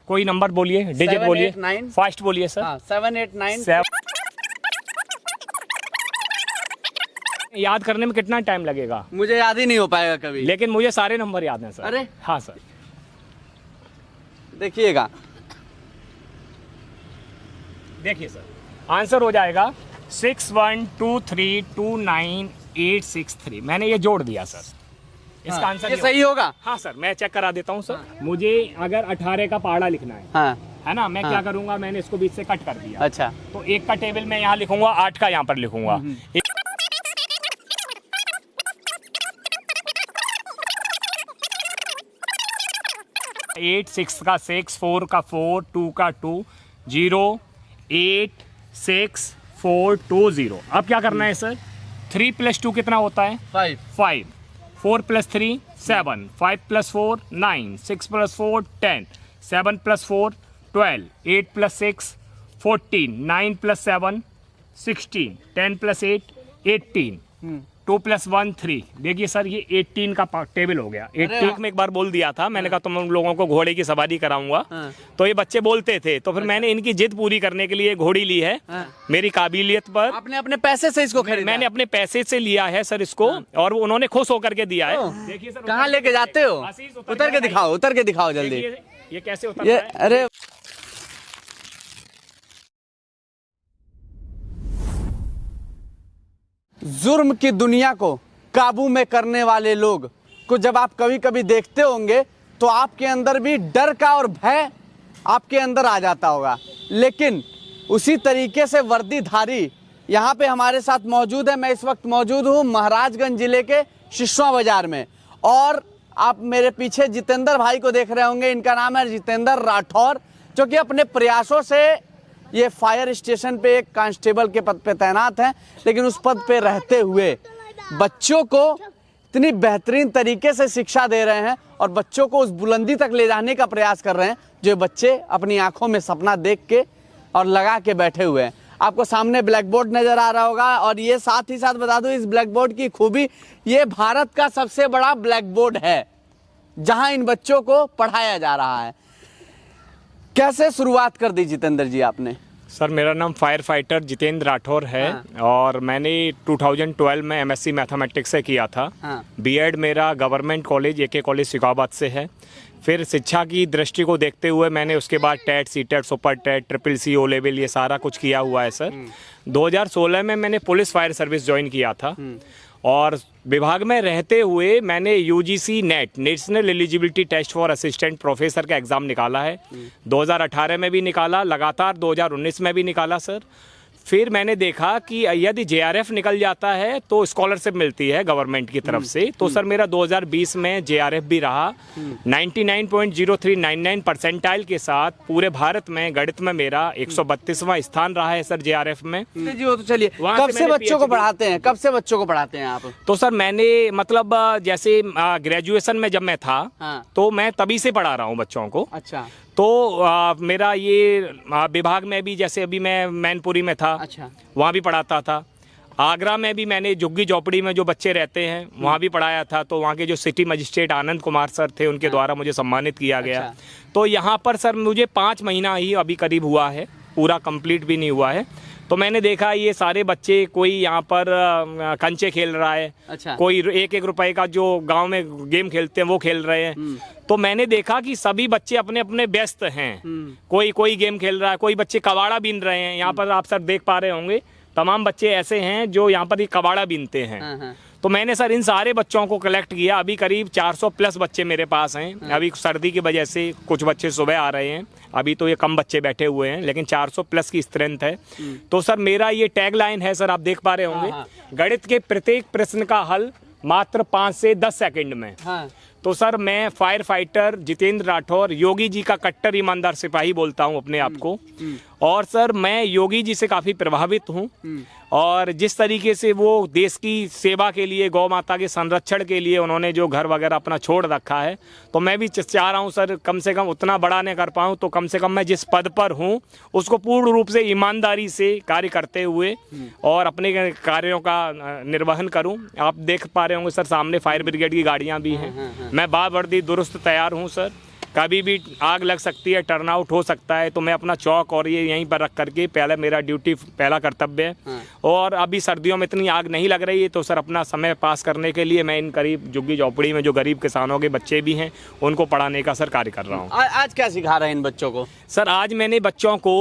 कोई नंबर बोलिए, डिजिट बोलिए, 789 फास्ट बोलिए सर। 789। याद करने में कितना टाइम लगेगा? मुझे याद ही नहीं हो पाएगा कभी। लेकिन मुझे सारे नंबर याद हैं सर। अरे हाँ सर, देखिएगा, देखिए सर आंसर हो जाएगा 6123298863। मैंने ये जोड़ दिया सर, इसका हाँ, आंसर ये सही होगा। हाँ सर, मैं चेक करा देता हूँ सर। मुझे अगर 18 का पहाड़ा लिखना है, हाँ है ना, मैं हाँ। क्या करूंगा, मैंने इसको बीच से कट कर दिया। अच्छा, तो 1 का टेबल मैं यहाँ लिखूंगा, 8 का यहाँ पर लिखूंगा। 8 6 का 6 4 का 4 2 का 2 0 8 6 4 2 0। अब क्या करना है सर? 3 + 2 कितना होता है? 5। 5 4 + 3 7 5 + 4 9 6 + 4 10 7 + 4 12 8 + 6 14 9 + 7 16 10 + 8 18 2 + 1 3। देखिए सर ये 18 का टेबल हो गया। 18 में एक बार बोल दिया था मैंने, कहा तुम उन लोगों को घोड़े की सवारी कराऊंगा। हाँ। तो ये बच्चे बोलते थे, तो फिर मैंने इनकी जिद पूरी करने के लिए घोड़ी ली है। हाँ। मेरी काबिलियत पर आपने अपने पैसे से इसको खरीदा? मैंने अपने पैसे से लिया है सर इसको, और वो उन्होंने खुश होकर के दिया है। देखिए सर, कहाँ लेके जाते हो? आशीष, उतर के दिखाओ, उतर के दिखाओ जल्दी। ये कैसे उतर ये रहा है? अरे जुर्म की दुनिया को काबू में करने वाले लोग को जब आप कभी कभी देखते होंगे तो आपके अंदर भी डर का और भय आपके अंदर आ जाता होगा। लेकिन उसी तरीके से वर्दीधारी यहाँ पे हमारे साथ मौजूद है। मैं इस वक्त मौजूद हूँ महाराजगंज जिले के शिशुआ बाजार में, और आप मेरे पीछे जितेंद्र भाई को देख रहे होंगे। इनका नाम है जितेंद्र राठौर, जो कि अपने प्रयासों से ये फायर स्टेशन पे एक कांस्टेबल के पद पे तैनात हैं, लेकिन उस पद पे रहते हुए बच्चों को इतनी बेहतरीन तरीके से शिक्षा दे रहे हैं और बच्चों को उस बुलंदी तक ले जाने का प्रयास कर रहे हैं जो बच्चे अपनी आंखों में सपना देख के और लगा के बैठे हुए हैं। आपको सामने ब्लैक बोर्ड नजर आ रहा होगा, और ये साथ ही साथ बता दूं इस ब्लैक बोर्ड की खूबी, ये भारत का सबसे बड़ा ब्लैक बोर्ड है जहां इन बच्चों को पढ़ाया जा रहा है। कैसे शुरुआत कर दी जितेंद्र जी आपने? सर मेरा नाम फायर फाइटर जितेंद्र राठौर है। हाँ। और मैंने 2012 में MSc मैथमेटिक्स से किया था। हाँ। B.Ed मेरा गवर्नमेंट कॉलेज AK कॉलेज सिकाबाद से है। फिर शिक्षा की दृष्टि को देखते हुए मैंने उसके बाद TET CTET super TET CCC O level ये सारा कुछ किया हुआ है सर। 2016 में मैंने पुलिस फायर सर्विस ज्वाइन किया था, और विभाग में रहते हुए मैंने UGC NET national eligibility test for assistant professor का एग्ज़ाम निकाला है। 2018 में भी निकाला, लगातार 2019 में भी निकाला सर। फिर मैंने देखा कि यदि JRF निकल जाता है तो स्कॉलरशिप मिलती है गवर्नमेंट की तरफ से। तो सर मेरा 2020 में JRF भी रहा। 99.0399 परसेंटाइल के साथ पूरे भारत में गणित में मेरा 132वां स्थान रहा है सर JRF में। जी वो तो चलिए, वहाँ कब से से मैंने बच्चों को PhD पढ़ाते हैं? कब से बच्चों को पढ़ाते हैं आप? तो सर मैंने मतलब जैसे ग्रेजुएशन में जब मैं था, हाँ। तो मैं तभी से पढ़ा रहा हूँ बच्चों को। अच्छा तो मेरा ये विभाग में भी, जैसे अभी मैं मैनपुरी में था, अच्छा। वहाँ भी पढ़ाता था। आगरा में भी मैंने झुग्गी झोपड़ी में जो बच्चे रहते हैं वहाँ भी पढ़ाया था। तो वहाँ के जो city magistrate Anand Kumar sir थे, उनके द्वारा मुझे सम्मानित किया गया। अच्छा। तो यहाँ पर सर मुझे 5 महीना ही अभी करीब हुआ है, पूरा कंप्लीट भी नहीं हुआ है। तो मैंने देखा ये सारे बच्चे, कोई यहाँ पर कंचे खेल रहा है, अच्छा। कोई 1-1 रुपए का जो गांव में गेम खेलते हैं वो खेल रहे हैं। तो मैंने देखा कि सभी बच्चे अपने अपने व्यस्त हैं। कोई गेम खेल रहा है, कोई बच्चे कबाड़ा बीन रहे हैं। यहाँ पर आप सर देख पा रहे होंगे तमाम बच्चे ऐसे हैं जो यहाँ पर ये कबाड़ा बीनते हैं। हाँ, हाँ। तो मैंने सर इन सारे बच्चों को कलेक्ट किया। अभी करीब 400 प्लस बच्चे मेरे पास हैं। अभी सर्दी की वजह से कुछ बच्चे सुबह आ रहे हैं, अभी तो ये कम बच्चे बैठे हुए हैं, लेकिन 400 प्लस की स्ट्रेंथ है। तो सर मेरा ये टैग लाइन है सर, आप देख पा रहे होंगे, गणित के प्रत्येक प्रश्न का हल मात्र 5 से 10 सेकंड में। हाँ। तो सर मैं फायर फाइटर जितेंद्र राठौर, योगी जी का कट्टर ईमानदार सिपाही बोलता हूँ अपने आप को। और सर मैं योगी जी से काफ़ी प्रभावित हूँ, और जिस तरीके से वो देश की सेवा के लिए, गौ माता के संरक्षण के लिए उन्होंने जो घर वगैरह अपना छोड़ रखा है, तो मैं भी चाह रहा हूँ सर कम से कम उतना बड़ा नहीं कर पाऊँ तो कम से कम मैं जिस पद पर हूँ उसको पूर्ण रूप से ईमानदारी से कार्य करते हुए और अपने कार्यों का निर्वहन करूँ। आप देख पा रहे होंगे सर सामने फायर ब्रिगेड की गाड़ियाँ भी हैं। मैं बावर्दी दुरुस्त तैयार हूँ सर। कभी भी आग लग सकती है, टर्न आउट हो सकता है, तो मैं अपना चौक और ये यहीं पर रख करके पहले मेरा ड्यूटी पहला कर्तव्य है। हाँ। और अभी सर्दियों में इतनी आग नहीं लग रही है, तो सर अपना समय पास करने के लिए मैं इन करीब झुग्गी झोपड़ी में जो गरीब किसानों के बच्चे भी हैं उनको पढ़ाने का सर कार्य कर रहा हूँ। आज क्या सिखा रहे हैं इन बच्चों को? सर आज मैंने बच्चों को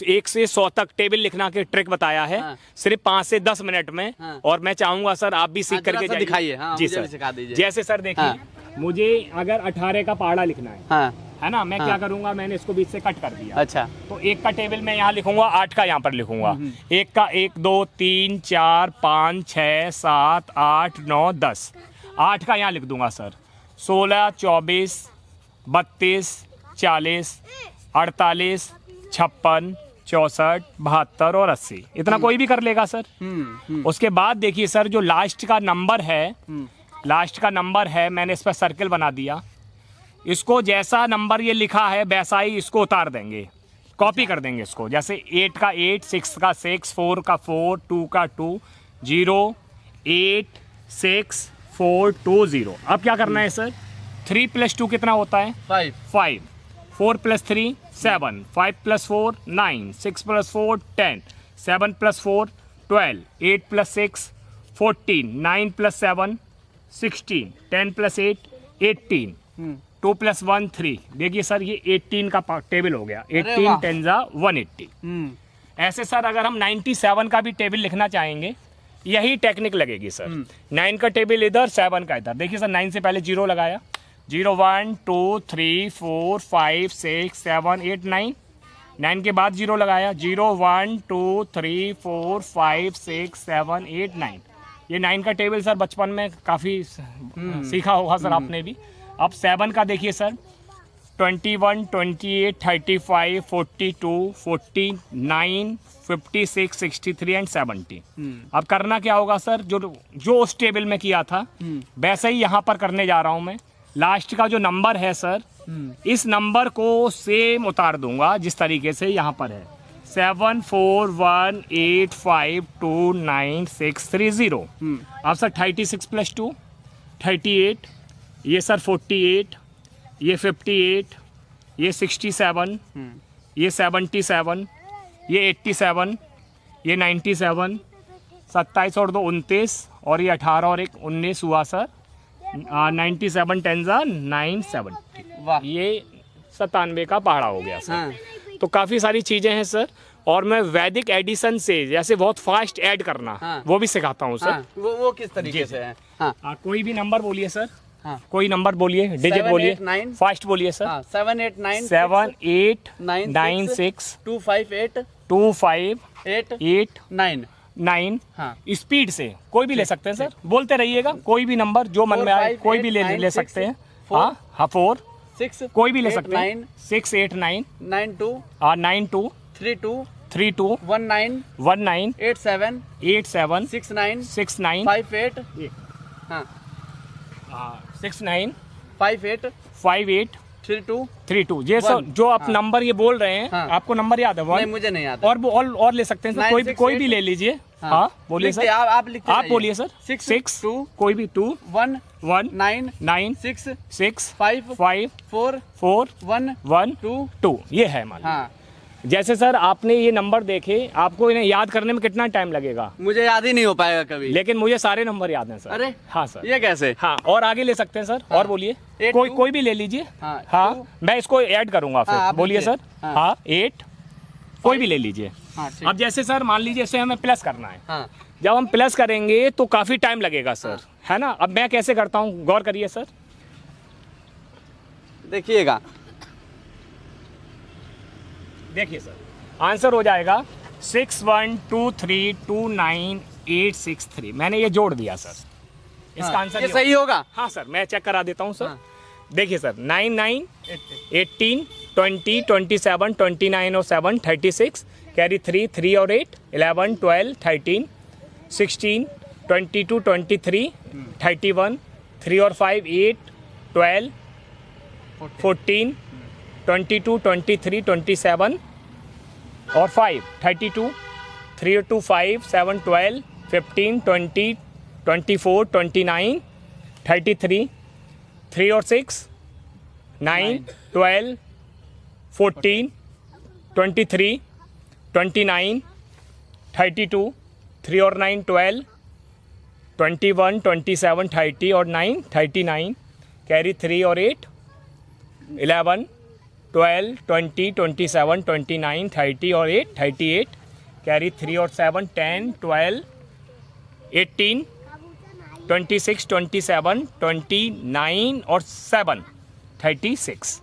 1 से 100 तक टेबल लिखना के ट्रिक बताया है। हाँ। सिर्फ 5 से 10 मिनट में। हाँ। और मैं चाहूंगा सर आप भी सीख जरा करके सा जाइए। दिखाइए। हाँ, जी मुझे सर भी सिखा दीजिए। जैसे सर देखिए, हाँ। मुझे अगर 18 का पहाड़ा लिखना है, हाँ। है ना, मैं हाँ। क्या करूंगा, मैंने इसको बीच से कट कर दिया। अच्छा। तो 1 का टेबल मैं यहाँ लिखूंगा, 8 का यहाँ पर लिखूंगा। 1 का 1 2 3 4 5 6 7 8 9 10। 8 का यहाँ लिख दूंगा सर। 16 24 32 40 48 56 64 72 और 80। इतना कोई भी कर लेगा सर। उसके बाद देखिए सर, जो लास्ट का नंबर है, लास्ट का नंबर है, मैंने इस पर सर्कल बना दिया। इसको जैसा नंबर ये लिखा है वैसा ही इसको उतार देंगे, कॉपी कर देंगे इसको। जैसे 8 का 8, 6 का 6, 4 का 4, 2 का 2, 0 8 6 4 2 0। अब क्या करना है सर, 3 + 2 कितना होता है? 5। 4 + 3 7, 5 + 4 9, 6 + 4 10, 7 + 4 12, 8 + 6 14, 9 + 7 16, 10 + 8 18, 2 + 1 3। देखिए सर ये 18 का टेबल हो गया। 18 10 जा 180। ऐसे सर अगर हम 97 का भी टेबल लिखना चाहेंगे, यही टेक्निक लगेगी सर। 9 का टेबल इधर, 7 का इधर। देखिए सर 9 से पहले 0 लगाया, 0 1 2 3 4 5 6 7 8 9। 9 के बाद 0 लगाया, 0 1 2 3 4 5 6 7 8 9। ये 9 का टेबल सर बचपन में काफ़ी सीखा होगा सर आपने भी। अब 7 का देखिए सर, 21 28 35 42 49 56 63 एंड 70। अब करना क्या होगा सर, जो उस टेबल में किया था वैसे ही यहाँ पर करने जा रहा हूँ मैं। लास्ट का जो नंबर है सर, इस नंबर को सेम उतार दूंगा जिस तरीके से यहाँ पर है। 7 4 1 8 5 2 9 6 3 0। अब सर 36 + 2 38, ये सर 48, ये 58, ये 67, ये 77, ये 87, ये 97, 27 और 2 29, और ये 18 और 1 19 हुआ सर। 97 10 जा 970। वाह। ये 97 का पहाड़ा हो गया सर। हाँ। तो काफ़ी सारी चीज़ें हैं सर। और मैं वैदिक एडिशन से जैसे बहुत फास्ट ऐड करना, हाँ। वो भी सिखाता हूँ सर। हाँ। वो किस तरीके से है? हाँ। कोई भी नंबर बोलिए सर। हाँ। कोई नंबर बोलिए, डिजिट 7 बोलिए, 8 9 फास्ट बोलिए सर। 7 8 9 7 8 9 9 6 2 5 8 2 5 8 8 9। 9। हाँ। स्पीड से कोई भी ले सकते हैं सर, बोलते रहिएगा। कोई भी नंबर जो मन में आए, 4 कोई 5 भी 8 9 ले 6 सकते हैं। 4 हाँ हाँ 4, 6 कोई भी ले 8 सकते हैं। 6 8 9 9 2 9 2 3 2 3 2 1 9 1 9 8 7 8 7 6 9 6 9 5 8। हाँ। 6 9 5 8 5 8 3 2 3 2। ये सब 1। जो आप नंबर ये बोल रहे हैं, हाँ। आपको नंबर याद है? नहीं, 1। मुझे नहीं आता। और ले सकते हैं सर, 9 6 कोई भी 8। ले लीजिए। हाँ। हाँ बोलिए लिखते, सर। आप लिखते आप जाइए। बोलिए सर। 6 2 कोई भी 2 1 1 9 9 6 6 5 5 4 4 1 1 2। 2। ये है मान लीजिए। हाँ। जैसे सर आपने ये नंबर देखे, आपको इन्हें याद करने में कितना टाइम लगेगा? मुझे याद ही नहीं हो पाएगा कभी। लेकिन मुझे सारे नंबर याद हैं सर। अरे हाँ सर। ये कैसे? हाँ, और आगे ले सकते हैं सर। हाँ। और बोलिए, 8 2। कोई भी ले लीजिए। हाँ, हाँ 2। मैं इसको ऐड करूंगा फिर। हाँ, आप बोलिए लीजिए। सर। हाँ। हाँ 8, कोई भी ले लीजिए। हाँ, ठीक। अब जैसे सर मान लीजिए इसे हमें प्लस करना है। हाँ। जब हम प्लस करेंगे तो काफ़ी टाइम लगेगा सर, है ना। अब मैं कैसे करता हूँ, गौर करिए सर। देखिएगा, देखिए सर, आंसर हो जाएगा 6 1 2 3 2 9 8 6 3। मैंने ये जोड़ दिया सर, इसका हाँ, आंसर ये सही होगा। हाँ सर, मैं चेक करा देता हूँ सर। हाँ। देखिए सर, 9 9 18 20 27 29 और 7 36, कैरी 3 3 और 8 11 12 13 16 22 23 31 3 और 5 8 12 14 22 23 27 और 5 32 3 2 5 7 12 15 20 24 29 33 3 और 6 9, 12, 14, 23, 29, 32, 3 और 9 12, 21, 27, 30 और 9 39, कैरी 3 और 8 11, 12, 20, 27, 29, 30 और 8 38, कैरी 3 और 7 10, 12, 18, 26, 27, 29 और 7 36,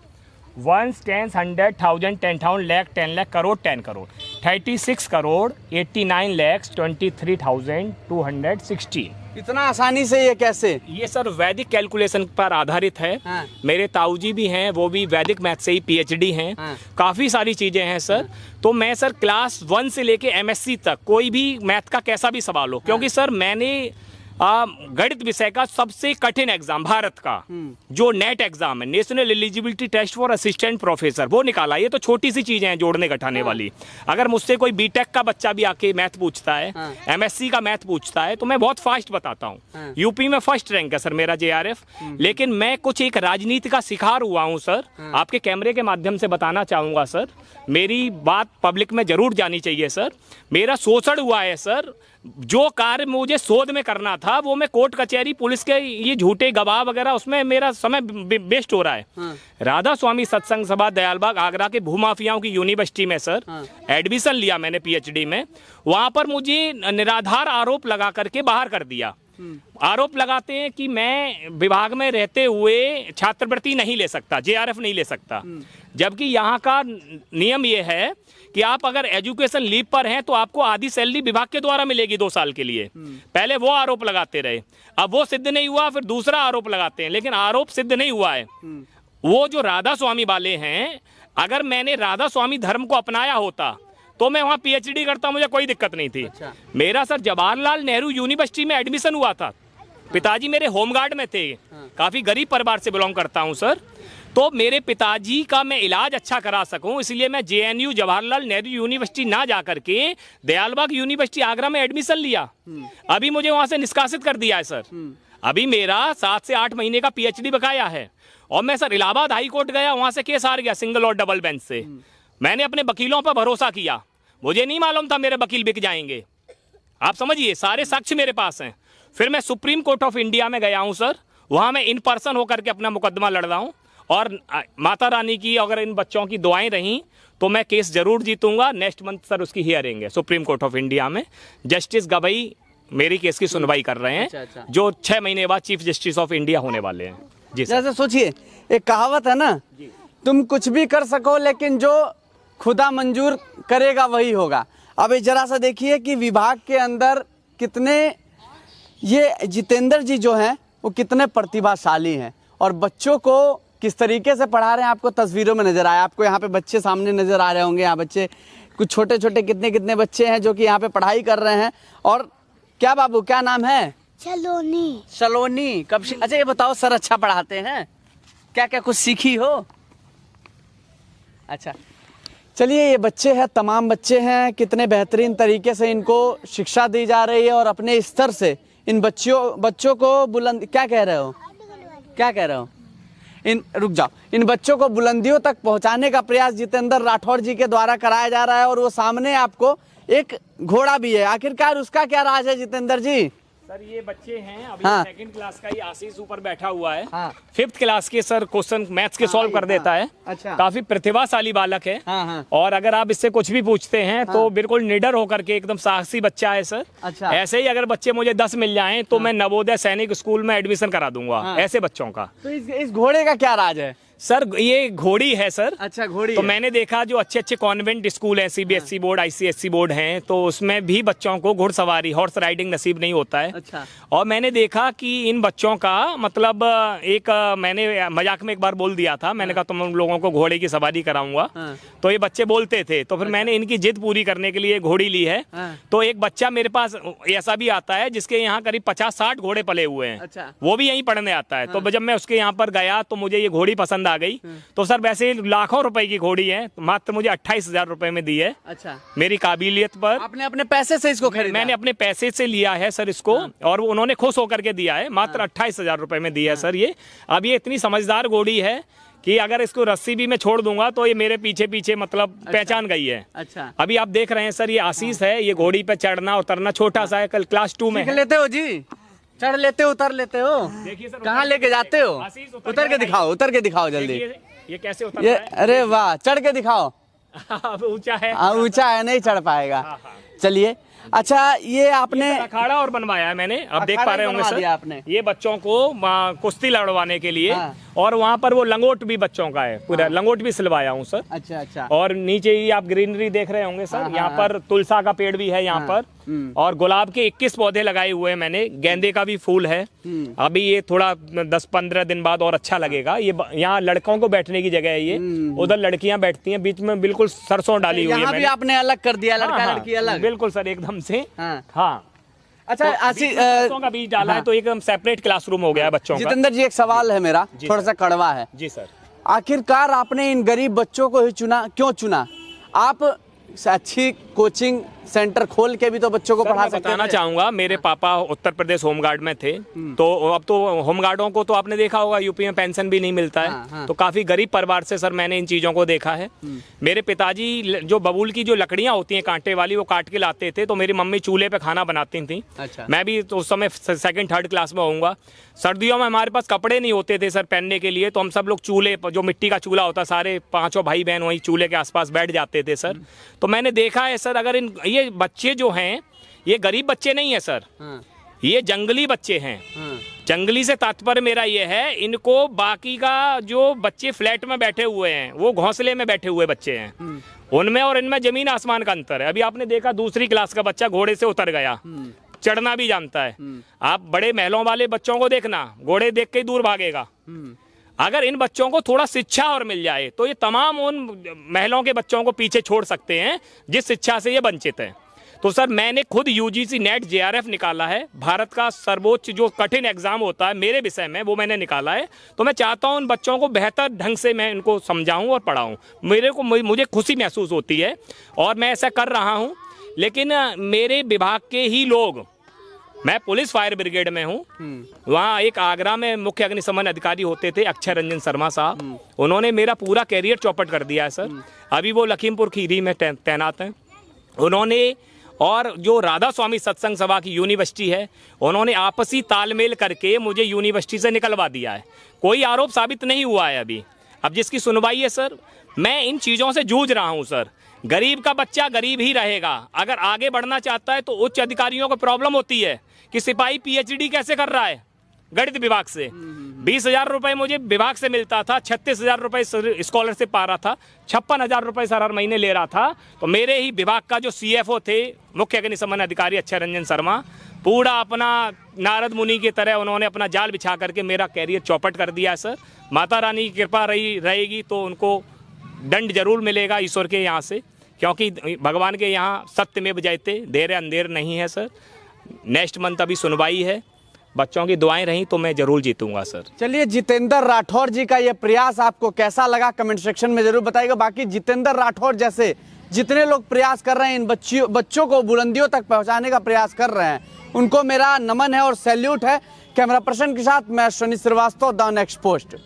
ones, tens, 100, 1000, 10,000, lakh, 10 lakh, crore, 10 crore, 36 crore 89 lakhs 23,216। इतना आसानी से ये कैसे? ये सर वैदिक कैलकुलेशन पर आधारित है। हाँ। मेरे ताऊजी भी हैं, वो भी वैदिक मैथ से ही PhD हैं। हाँ। काफ़ी सारी चीज़ें हैं सर। तो मैं सर क्लास 1 से लेके MSc तक कोई भी मैथ का कैसा भी सवाल हो, क्योंकि सर मैंने गणित विषय का सबसे कठिन एग्जाम भारत का जो नेट एग्जाम है, national eligibility test for assistant professor, वो निकाला। ये तो छोटी सी चीजें हैं जोड़ने घटाने वाली। अगर मुझसे कोई बीटेक का बच्चा भी आके मैथ पूछता है, MSc का मैथ पूछता है, तो मैं बहुत फास्ट बताता हूँ। यूपी में फर्स्ट रैंक है सर मेरा JRF। लेकिन मैं कुछ एक राजनीति का शिकार हुआ हूँ सर। आपके कैमरे के माध्यम से बताना चाहूंगा सर, मेरी बात पब्लिक में जरूर जानी चाहिए सर। मेरा शोषण हुआ है सर। जो कार्य मुझे शोध में करना था वो मैं कोर्ट कचहरी पुलिस के ये झूठे गवाह वगैरह, उसमें मेरा समय वेस्ट हो रहा है। राधा स्वामी सत्संग सभा दयालबाग आगरा के भूमाफियाओं की यूनिवर्सिटी में सर एडमिशन लिया मैंने PhD में। वहां पर मुझे निराधार आरोप लगा करके बाहर कर दिया। आरोप लगाते हैं कि मैं विभाग में रहते हुए छात्रवृत्ति नहीं ले सकता, JRF नहीं ले सकता। जबकि यहाँ का नियम ये है कि आप अगर एजुकेशन लीव पर हैं तो आपको आधी सैलरी विभाग के द्वारा मिलेगी 2 साल के लिए। पहले वो आरोप लगाते रहे, अब वो सिद्ध नहीं हुआ, फिर दूसरा आरोप लगाते हैं, लेकिन आरोप सिद्ध नहीं हुआ है। वो जो राधा स्वामी वाले हैं, अगर मैंने राधा स्वामी धर्म को अपनाया होता तो मैं वहाँ PhD करता, मुझे कोई दिक्कत नहीं थी। अच्छा। मेरा सर जवाहरलाल नेहरू यूनिवर्सिटी में एडमिशन हुआ था। पिताजी मेरे होमगार्ड में थे। काफ़ी गरीब परिवार से बिलोंग करता हूँ सर। तो मेरे पिताजी का मैं इलाज अच्छा करा सकूं, इसलिए मैं JNU जवाहरलाल नेहरू यूनिवर्सिटी ना जा करके दयालबाग यूनिवर्सिटी आगरा में एडमिशन लिया। अभी मुझे वहाँ से निष्कासित कर दिया है सर। अभी मेरा 7 से 8 महीने का PhD बकाया है। और मैं सर इलाहाबाद हाई कोर्ट गया, वहाँ से केस हार गया सिंगल और डबल बेंच से। मैंने अपने वकीलों पर भरोसा किया, मुझे नहीं मालूम था मेरे वकील बिक जाएंगे। आप समझिए, सारे साक्ष्य मेरे पास हैं। फिर मैं सुप्रीम कोर्ट ऑफ इंडिया में गया हूँ सर, वहाँ मैं इन पर्सन होकर के अपना मुकदमा लड़ रहा हूँ। और माता रानी की अगर इन बच्चों की दुआएं रहीं तो मैं केस जरूर जीतूंगा। नेक्स्ट मंथ सर उसकी हियरिंग है सुप्रीम कोर्ट ऑफ इंडिया में। जस्टिस गवई मेरी केस की सुनवाई कर रहे हैं। अच्छा। जो 6 महीने बाद चीफ जस्टिस ऑफ इंडिया होने वाले हैं। जी सर। जैसे सोचिए, एक कहावत है ना, तुम कुछ भी कर सको लेकिन जो खुदा मंजूर करेगा वही होगा। अब जरा सा देखिए कि विभाग के अंदर कितने ये जितेंद्र जी जो हैं वो कितने प्रतिभाशाली हैं और बच्चों को किस तरीके से पढ़ा रहे हैं आपको तस्वीरों में नजर आया। आपको यहाँ पे बच्चे सामने नजर आ रहे होंगे। यहाँ बच्चे कुछ छोटे छोटे कितने बच्चे हैं जो कि यहाँ पे पढ़ाई कर रहे हैं। और क्या बाबू, क्या नाम है? सलोनी। कब अच्छा ये बताओ सर, अच्छा पढ़ाते हैं? क्या क्या कुछ सीखी हो? अच्छा, चलिए ये बच्चे हैं, तमाम बच्चे हैं, कितने बेहतरीन तरीके से इनको शिक्षा दी जा रही है और अपने स्तर से इन बच्चों को बुलंद क्या कह रहे हो? रुक जाओ, इन बच्चों को बुलंदियों तक पहुंचाने का प्रयास जितेंद्र राठौर जी के द्वारा कराया जा रहा है। और वो सामने आपको एक घोड़ा भी है। आखिरकार उसका क्या राज है जितेंद्र जी? सर ये बच्चे हैं, अभी हाँ। 2nd क्लास का ही आशीष ऊपर बैठा हुआ है। हाँ। 5th क्लास के सर क्वेश्चन मैथ्स के सॉल्व कर देता है। अच्छा। काफी प्रतिभाशाली बालक है। हाँ। और अगर आप इससे कुछ भी पूछते हैं तो बिल्कुल निडर होकर के एकदम साहसी बच्चा है सर। अच्छा। ऐसे ही अगर बच्चे मुझे 10 मिल जाएं तो मैं नवोदय सैनिक स्कूल में एडमिशन करा दूंगा ऐसे बच्चों का। तो इस घोड़े का क्या राज है? सर ये घोड़ी है सर। अच्छा, घोड़ी तो है। मैंने देखा जो अच्छे कॉन्वेंट स्कूल हैं, CBSE बोर्ड, ICSE बोर्ड हैं, तो उसमें भी बच्चों को घुड़सवारी, हॉर्स राइडिंग नसीब नहीं होता है। अच्छा। और मैंने देखा कि इन बच्चों का मतलब मैंने मजाक में एक बार बोल दिया था, मैंने कहा तुम लोगों को घोड़े की सवारी कराऊंगा। तो ये बच्चे बोलते थे, तो फिर मैंने इनकी जिद पूरी करने के लिए घोड़ी ली है। तो एक बच्चा मेरे पास ऐसा भी आता है जिसके यहाँ करीब 50-60 घोड़े पले हुए हैं। अच्छा। वो भी यहीं पढ़ने आता है। तो जब मैं उसके यहाँ पर गया तो मुझे ये घोड़ी पसंद आ गई। तो सर वैसे लाखों रुपए की घोड़ी है, मात्र मुझे 28,000 रुपए में दी है। अच्छा। मेरी काबिलियत पर। आपने अपने पैसे से इसको खरीदा? मैंने अपने पैसे से लिया है सर इसको। और वो उन्होंने खुश होकर के दिया है। मात्र 28,000 रुपए में दिया है सर ये। अब ये इतनी समझदार घोड़ी है कि अगर इसको रस्सी भी मैं छोड़ दूंगा तो ये मेरे पीछे पीछे मतलब पहचान गई है। अच्छा, अभी आप देख रहे हैं सर, ये आशीष है, ये घोड़ी पे चढ़ना उतरना छोटा सा है, कल क्लास 2 में सीख है। लेते हो जी, चढ़ लेते हो, उतर लेते हो। देखिए सर, कहाँ लेके जाते हो? आशीष उतर के दिखाओ, उतर के दिखाओ जल्दी। ये कैसे उतर ये रहा है? अरे वाह, चढ़ के दिखाओ। अब ऊंचा है, ऊंचा है, नहीं चढ़ पाएगा। चलिए, अच्छा ये आपने अखाड़ा और बनवाया है मैंने, अब देख अखाड़ा पा रहे ही होंगे बनवा सर, दिया आपने। ये बच्चों को कुश्ती लड़वाने के लिए। हाँ। और वहाँ पर वो लंगोट भी बच्चों का है पूरा, लंगोट भी सिलवाया हूँ सर। अच्छा अच्छा, और नीचे ही आप ग्रीनरी देख रहे होंगे सर, हाँ, यहाँ हाँ, पर तुलसा का पेड़ भी है यहाँ पर, और गुलाब के 21 पौधे लगाए हुए हैं मैंने, गेंदे का भी फूल है। अभी ये थोड़ा 10-15 दिन बाद और अच्छा लगेगा। ये यहाँ लड़कों को बैठने की जगह है, ये उधर लड़कियां बैठती हैं, बीच में बिल्कुल सरसों डाली हुई है यहाँ भी मैंने। आपने अलग कर दिया, लड़का हाँ, लड़की अलग। बिल्कुल सर, एकदम से। हाँ। हाँ, अच्छा तो बीच में बच्चों का बीज डाला है तो एकदम सेपरेट क्लासरूम हो गया है बच्चों का। जितेंद्र जी, एक सवाल है मेरा, थोड़ा सा कड़वा है। जी सर। आखिरकार आपने इन गरीब बच्चों को ही चुना, क्यों चुना? आप अच्छी कोचिंग सेंटर खोल के भी तो बच्चों को सर, पढ़ा मैं सकते बताना थे। चाहूंगा, मेरे पापा उत्तर प्रदेश होमगार्ड में थे, तो अब तो होमगार्डों को तो आपने देखा होगा यूपी में पेंशन भी नहीं मिलता है। हाँ, हाँ। तो काफी गरीब परिवार से सर मैंने इन चीजों को देखा है। मेरे पिताजी जो बबूल की जो लकड़ियां होती हैं कांटे वाली, वो काट के लाते थे, तो मेरी मम्मी चूल्हे पे खाना बनाती थी। अच्छा। मैं भी तो उस समय 2nd-3rd क्लास में होऊंगा। सर्दियों में हमारे पास कपड़े नहीं होते थे सर पहनने के लिए, तो हम सब लोग चूल्हे पर, जो मिट्टी का चूल्हा होता, सारे 5 भाई बहन वहीं चूल्हे के आसपास बैठ जाते थे सर। तो मैंने देखा है सर, अगर ये बच्चे जो हैं, ये गरीब बच्चे नहीं है सर, हाँ, ये जंगली बच्चे हैं। हाँ, जंगली से तात्पर्य मेरा ये है, इनको बाकी का जो बच्चे फ्लैट में बैठे हुए हैं, वो घोंसले में बैठे हुए बच्चे हैं, उनमें और इनमें जमीन आसमान का अंतर है। अभी आपने देखा दूसरी क्लास का बच्चा घोड़े से उतर गया, चढ़ना भी जानता है। आप बड़े महलों वाले बच्चों को देखना, घोड़े देख के ही दूर भागेगा। अगर इन बच्चों को थोड़ा शिक्षा और मिल जाए तो ये तमाम उन महलों के बच्चों को पीछे छोड़ सकते हैं जिस शिक्षा से ये वंचित हैं। तो सर मैंने खुद यूजीसी नेट JRF निकाला है, भारत का सर्वोच्च जो कठिन एग्जाम होता है मेरे विषय में, वो मैंने निकाला है। तो मैं चाहता हूं उन बच्चों को बेहतर ढंग से मैं इनको समझाऊं और पढ़ाऊं। मुझे खुशी महसूस होती है और मैं ऐसा कर रहा हूं। लेकिन मेरे विभाग के ही लोग, मैं पुलिस फायर ब्रिगेड में हूँ, वहाँ एक आगरा में मुख्य अग्निशमन अधिकारी होते थे अक्षय रंजन शर्मा साहब, उन्होंने मेरा पूरा कैरियर चौपट कर दिया है सर। अभी वो लखीमपुर खीरी में तैनात हैं। उन्होंने, और जो राधा स्वामी सत्संग सभा की यूनिवर्सिटी है, उन्होंने आपसी तालमेल करके मुझे यूनिवर्सिटी से निकलवा दिया है। कोई आरोप साबित नहीं हुआ है अभी। अब जिसकी सुनवाई है सर, मैं इन चीज़ों से जूझ रहा हूँ सर। गरीब का बच्चा गरीब ही रहेगा। अगर आगे बढ़ना चाहता है तो उच्च अधिकारियों को प्रॉब्लम होती है कि सिपाही PhD कैसे कर रहा है गणित विभाग से। 20,000 रुपये मुझे विभाग से मिलता था, 36,000 रुपये स्कॉलरशिप पा रहा था, 56,000 रुपये सर हर महीने ले रहा था। तो मेरे ही विभाग का जो CFO थे, मुख्य अग्निशमन अधिकारी अक्षय रंजन शर्मा, पूरा अपना नारद मुनि की तरह उन्होंने अपना जाल बिछा करके मेरा कैरियर चौपट कर दिया सर। माता रानी की कृपा रहेगी तो उनको दंड जरूर मिलेगा ईश्वर के यहाँ से, क्योंकि भगवान के यहाँ सत्यमेव जयते, देर अंधेर नहीं है सर। नेक्स्ट मंथ अभी सुनवाई है, बच्चों की दुआएं रही तो मैं जरूर जीतूंगा सर। चलिए, जितेंद्र राठौर जी का ये प्रयास आपको कैसा लगा कमेंट सेक्शन में जरूर बताइएगा। बाकी जितेंद्र राठौर जैसे जितने लोग प्रयास कर रहे हैं इन बच्चों को बुलंदियों तक पहुंचाने का प्रयास कर रहे हैं, उनको मेरा नमन है और सैल्यूट है। कैमरा पर्सन के साथ मैं Ashwini Shrivastava, the next post.